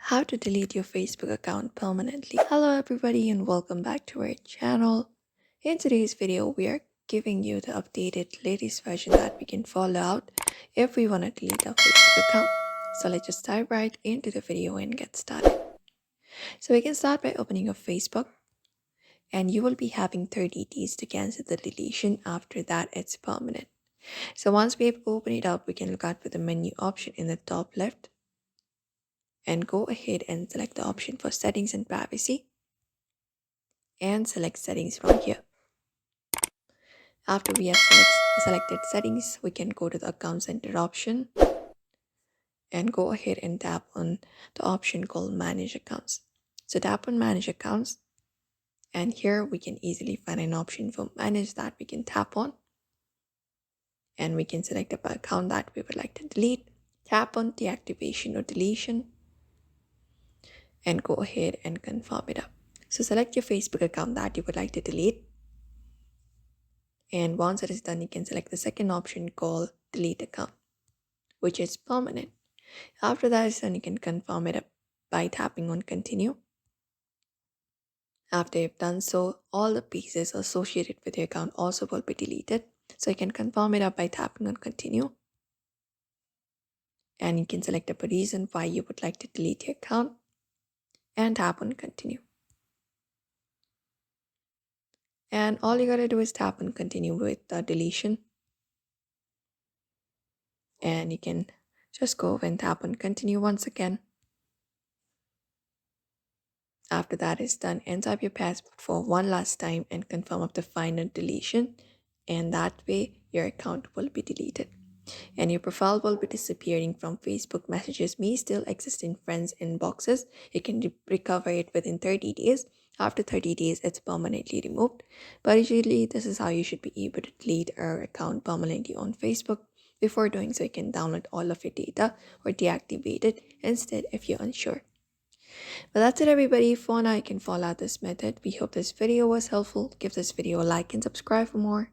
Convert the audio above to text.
How to delete your Facebook account permanently. Hello everybody and welcome back to our channel. In today's video, we are giving you the updated latest version that we can follow out if we want to delete our Facebook account. So let's just dive right into the video and get started. So we can start by opening your Facebook, and you will be having 30 days to cancel the deletion. After that, it's permanent. So once we have opened it up, we can look out for the menu option in the top left and go ahead and select the option for settings and privacy and select settings from here. After we have selected settings, we can go to the account center option and go ahead and tap on the option called manage accounts. So tap on manage accounts, and here we can easily find an option for manage that we can tap on, and we can select the account that we would like to delete. Tap on deactivation or deletion and go ahead and confirm it up. So select your Facebook account that you would like to delete. And once it is done, you can select the second option called delete account, which is permanent. After that is done, you can confirm it up by tapping on continue. After you've done so, all the pieces associated with your account also will be deleted. So you can confirm it up by tapping on continue. And you can select a reason why you would like to delete your account and tap on continue. And all you gotta do is tap on continue with the deletion. And you can just go and tap on continue once again. After that is done, enter up your password for one last time and confirm up the final deletion, and that way your account will be deleted and your profile will be disappearing from Facebook. Messages may still exist in friends inboxes. You can recover it within 30 days. After 30 days, it's permanently removed. But usually this is how you should be able to delete our account permanently on Facebook. Before doing so, you can download all of your data or deactivate it instead if you're unsure. But that's it everybody. For now, you can follow this method. We hope this video was helpful. Give this video a like and subscribe for more.